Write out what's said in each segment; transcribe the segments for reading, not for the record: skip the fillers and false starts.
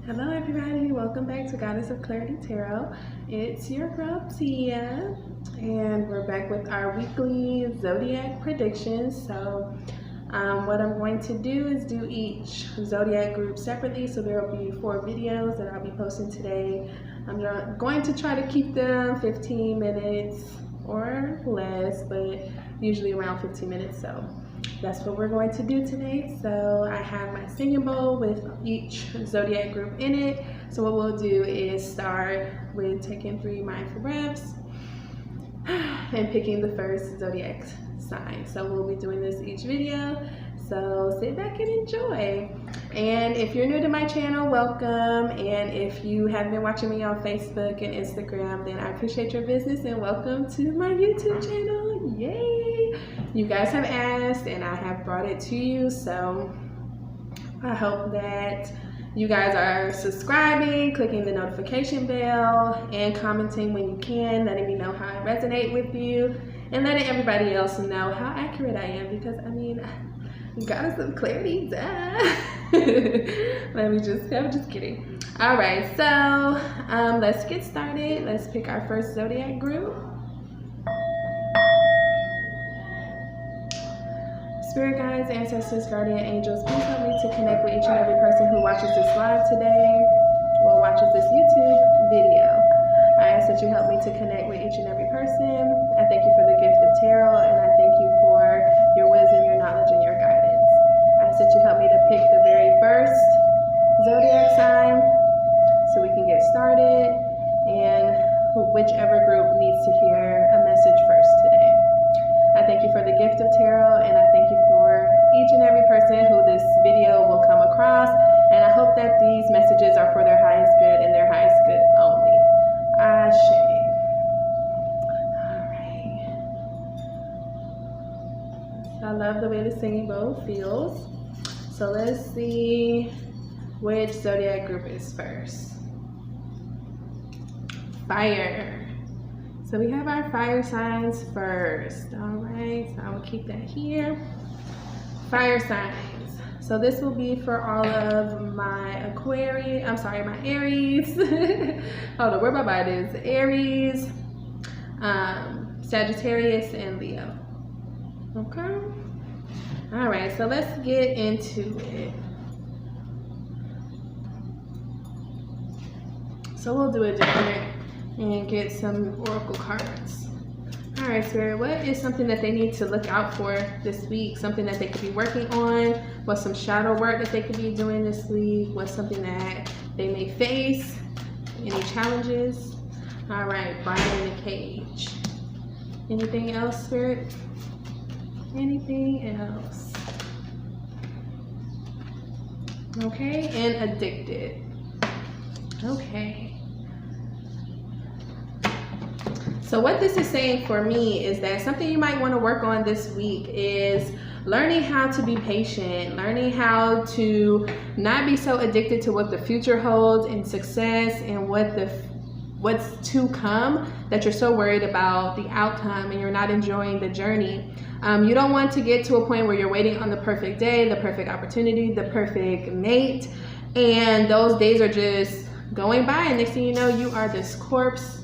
Hello everybody, welcome back to Goddess of Clarity Tarot. It's your girl Tia, and we're back with our weekly zodiac predictions. So what I'm going to do is do each zodiac group separately. So there will be 4 videos that I'll be posting today. I'm going to try to keep them 15 minutes or less, but usually around 15 minutes. So that's what we're going to do today. So I have my singing bowl with each zodiac group in it. So what we'll do is start with taking 3 mindful breaths and picking the first zodiac sign. So we'll be doing this each video. So sit back and enjoy. And if you're new to my channel, welcome. And if you have been watching me on Facebook and Instagram, then I appreciate your business and welcome to my YouTube channel. Yay! You guys have asked and I have brought it to you. So I hope that you guys are subscribing, clicking the notification bell, and commenting when you can, letting me know how I resonate with you, and letting everybody else know how accurate I am, because I mean, Goddess of Clarity. I'm just kidding. All right, so let's get started. Let's pick our first zodiac group. Spirit guides, ancestors, guardian angels, please help me to connect with each and every person who watches this live today, or watches this YouTube video. I ask that you help me to connect with each and every person. I thank you for the gift of tarot, and I thank you for your wisdom, your knowledge, and your guidance. I ask that you help me to pick the very first zodiac sign so we can get started, and whichever group needs to hear a message first today. I thank you for the gift of tarot, and I thank you for each and every person who this video will come across, and I hope that these messages are for their highest good and their highest good only. Ashe. Alright. I love the way the singing bowl feels. So let's see which zodiac group is first. Fire. So we have our fire signs first. All right, so I will keep that here. Fire signs. So this will be for all of my my Aries. Hold on, where my mind is. Aries, Sagittarius, and Leo. Okay. All right, so let's get into it. So we'll do a different and get some oracle cards. All right, Spirit, what is something that they need to look out for this week? Something that they could be working on? What's some shadow work that they could be doing this week? What's something that they may face? Any challenges? All right, Brian in the cage. Anything else, Spirit? Anything else? Okay, and addicted. Okay. So what this is saying for me is that something you might want to work on this week is learning how to be patient, learning how to not be so addicted to what the future holds and success and what's to come, that you're so worried about the outcome and you're not enjoying the journey. You don't want to get to a point where you're waiting on the perfect day, the perfect opportunity, the perfect mate, and those days are just going by, and next thing you know, you are this corpse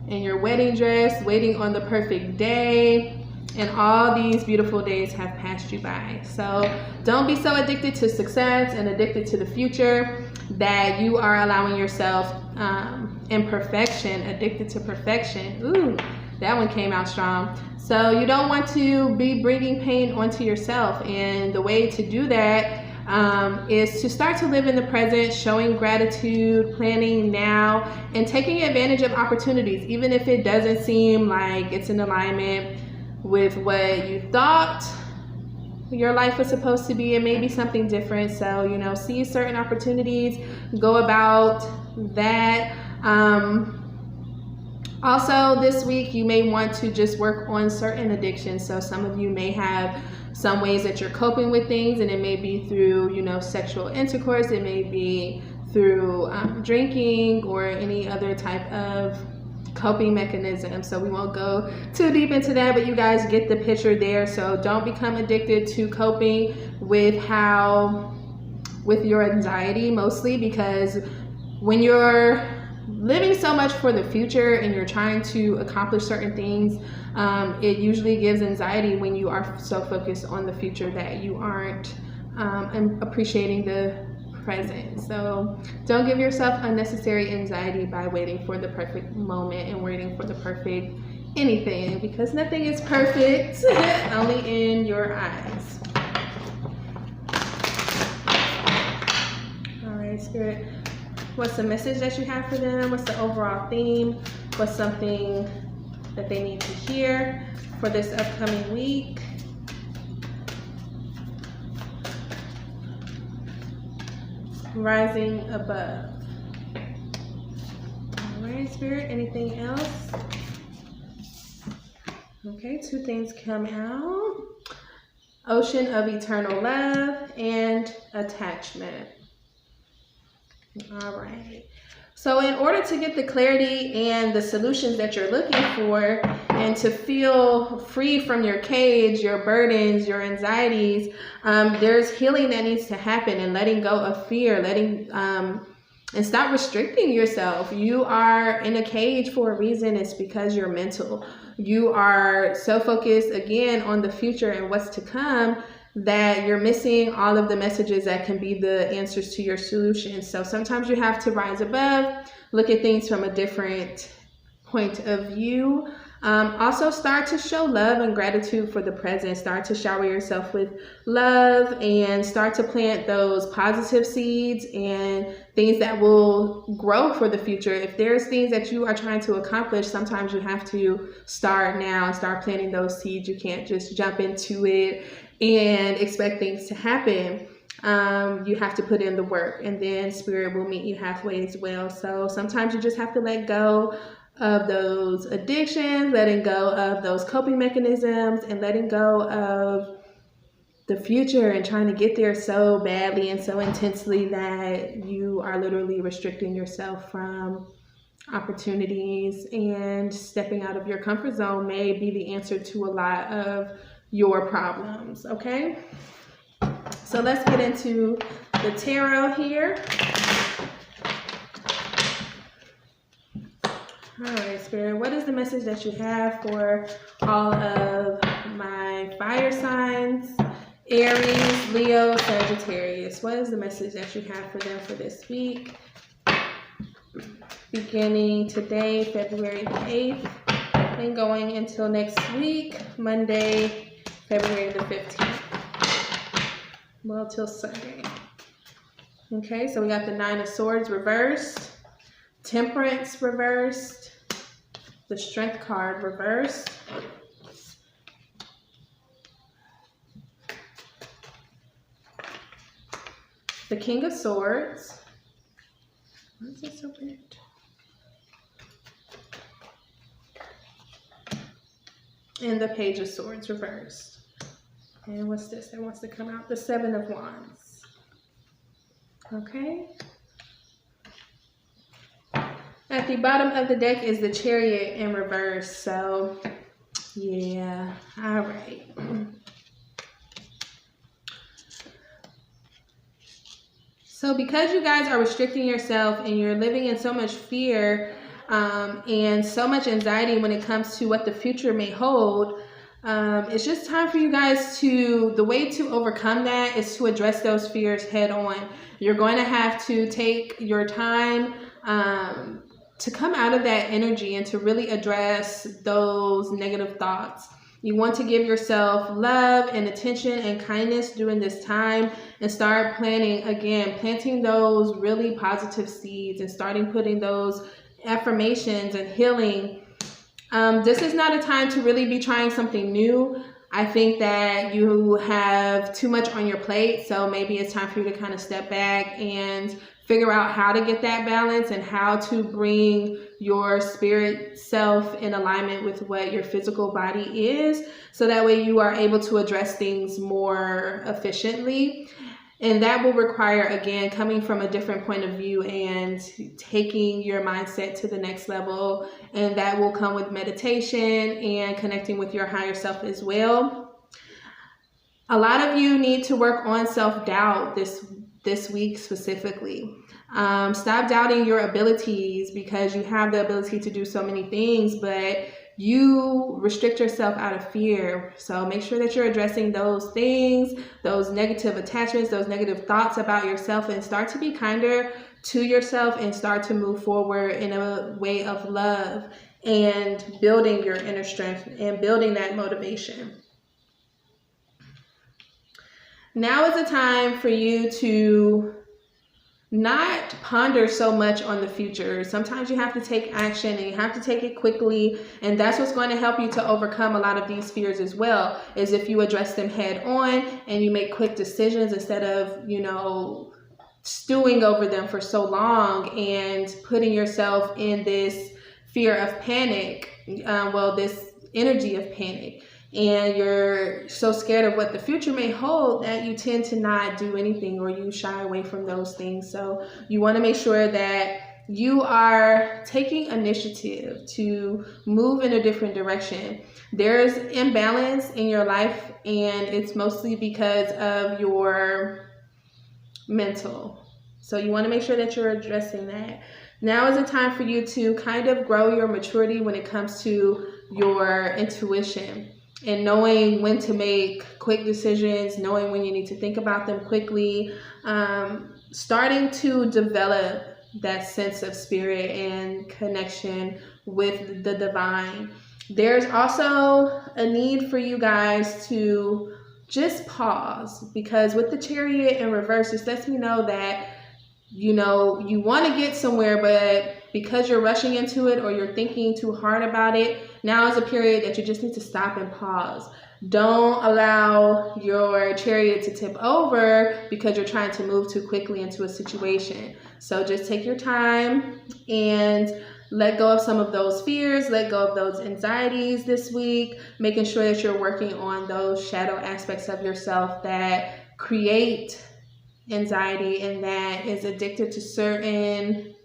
in your wedding dress, waiting on the perfect day, and all these beautiful days have passed you by. So don't be so addicted to success and addicted to the future that you are allowing yourself imperfection, addicted to perfection. Ooh, that one came out strong. So you don't want to be bringing pain onto yourself, and the way to do that is to start to live in the present, showing gratitude, planning now, and taking advantage of opportunities, even if it doesn't seem like it's in alignment with what you thought your life was supposed to be. It may be something different. So, you know, see certain opportunities, go about that. Also, this week, you may want to just work on certain addictions. So some of you may have some ways that you're coping with things, and it may be through, you know, sexual intercourse. It may be through drinking or any other type of coping mechanism. So we won't go too deep into that, but you guys get the picture there. So don't become addicted to coping with your anxiety, mostly because when you're living so much for the future and you're trying to accomplish certain things, it usually gives anxiety when you are so focused on the future that you aren't appreciating the present. So don't give yourself unnecessary anxiety by waiting for the perfect moment and waiting for the perfect anything, because nothing is perfect, only in your eyes. All right, Spirit, what's the message that you have for them? What's the overall theme? What's something that they need to hear for this upcoming week? Rising above. All right, Spirit, anything else? Okay, 2 things come out. Ocean of eternal love and attachment. All right. So in order to get the clarity and the solutions that you're looking for, and to feel free from your cage, your burdens, your anxieties, there's healing that needs to happen, and letting go of fear, and stop restricting yourself. You are in a cage for a reason. It's because you're mental. You are so focused again on the future and what's to come that you're missing all of the messages that can be the answers to your solutions. So sometimes you have to rise above, look at things from a different point of view. Also start to show love and gratitude for the present. Start to shower yourself with love and start to plant those positive seeds and things that will grow for the future. If there's things that you are trying to accomplish, sometimes you have to start now and start planting those seeds. You can't just jump into it and expect things to happen. You have to put in the work, and then Spirit will meet you halfway as well. So sometimes you just have to let go of those addictions, letting go of those coping mechanisms, and letting go of the future and trying to get there so badly and so intensely that you are literally restricting yourself from opportunities. And stepping out of your comfort zone may be the answer to a lot of your problems. Okay, so let's get into the tarot here. All right, Spirit, what is the message that you have for all of my fire signs? Aries, Leo, Sagittarius. What is the message that you have for them for this week? Beginning today, February the 8th, and going until next week, Monday, February the 15th. Well, till Sunday. Okay, so we got the 9 of Swords reversed, Temperance reversed, the Strength card reversed, the King of Swords. Why is this so weird? And the Page of Swords reversed. And what's this that wants to come out? The 7 of Wands. Okay. At the bottom of the deck is the Chariot in reverse. So, yeah. All right. So because you guys are restricting yourself and you're living in so much fear and so much anxiety when it comes to what the future may hold, it's just time for you guys to, the way to overcome that is to address those fears head on. You're going to have to take your time to come out of that energy and to really address those negative thoughts. You want to give yourself love and attention and kindness during this time, and start planting those really positive seeds and starting putting those affirmations and healing. This is not a time to really be trying something new. I think that you have too much on your plate, so maybe it's time for you to kind of step back and figure out how to get that balance and how to bring your spirit self in alignment with what your physical body is, so that way you are able to address things more efficiently. And that will require, again, coming from a different point of view and taking your mindset to the next level. And that will come with meditation and connecting with your higher self as well. A lot of you need to work on self-doubt this this week specifically. Stop doubting your abilities, because you have the ability to do so many things, but you restrict yourself out of fear. So make sure that you're addressing those things, those negative attachments, those negative thoughts about yourself, and start to be kinder to yourself and start to move forward in a way of love and building your inner strength and building that motivation. Now is the time for you to not ponder so much on the future. Sometimes you have to take action, and you have to take it quickly, and that's what's going to help you to overcome a lot of these fears as well, is if you address them head on and you make quick decisions instead of, stewing over them for so long and putting yourself in this fear of panic, this energy of panic. And you're so scared of what the future may hold that you tend to not do anything, or you shy away from those things. So you want to make sure that you are taking initiative to move in a different direction. There's imbalance in your life, and it's mostly because of your mental. So you want to make sure that you're addressing that. Now is the time for you to kind of grow your maturity when it comes to your intuition, and knowing when to make quick decisions, knowing when you need to think about them quickly, starting to develop that sense of spirit and connection with the divine. There's also a need for you guys to just pause, because with the Chariot in reverse, this lets me know that you want to get somewhere, but because you're rushing into it or you're thinking too hard about it, now is a period that you just need to stop and pause. Don't allow your Chariot to tip over because you're trying to move too quickly into a situation. So just take your time and let go of some of those fears, let go of those anxieties this week, making sure that you're working on those shadow aspects of yourself that create anxiety and that is addicted to certain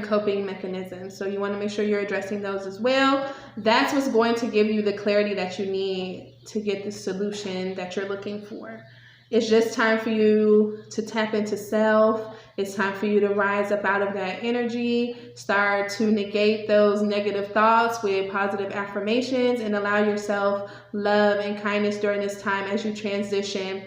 coping mechanisms. So you want to make sure you're addressing those as well. That's what's going to give you the clarity that you need to get the solution that you're looking for. It's just time for you to tap into self. It's time for you to rise up out of that energy, start to negate those negative thoughts with positive affirmations, and allow yourself love and kindness during this time as you transition.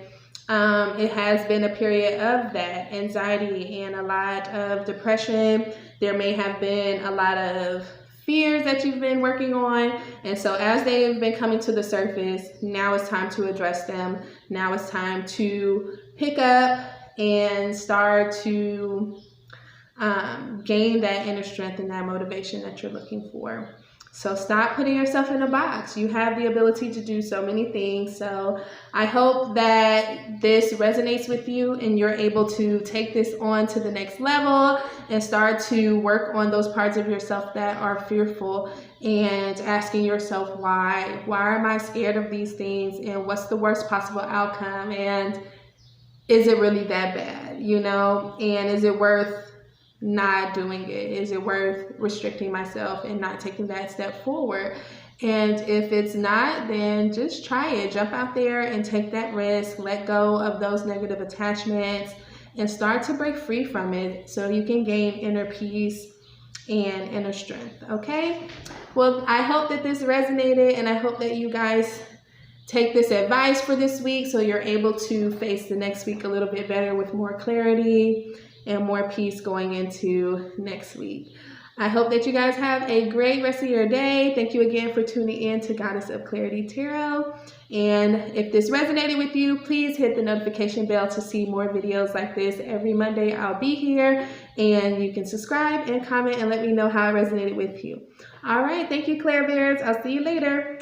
It has been a period of that anxiety and a lot of depression. There may have been a lot of fears that you've been working on. And so as they've been coming to the surface, now it's time to address them. Now it's time to pick up and start to gain that inner strength and that motivation that you're looking for. So stop putting yourself in a box. You have the ability to do so many things. So I hope that this resonates with you and you're able to take this on to the next level and start to work on those parts of yourself that are fearful and asking yourself why. Why am I scared of these things? And what's the worst possible outcome? And is it really that bad? And is it worth not doing it? Is it worth restricting myself and not taking that step forward? And if it's not, then just try it. Jump out there and take that risk. Let go of those negative attachments and start to break free from it so you can gain inner peace and inner strength. Okay? Well, I hope that this resonated, and I hope that you guys take this advice for this week so you're able to face the next week a little bit better with more clarity and more peace going into next week. I hope that you guys have a great rest of your day. Thank you again for tuning in to Goddess of Clarity Tarot. And if this resonated with you, please hit the notification bell to see more videos like this. Every Monday I'll be here, and you can subscribe and comment and let me know how it resonated with you. All right, thank you, Claire Bears. I'll see you later.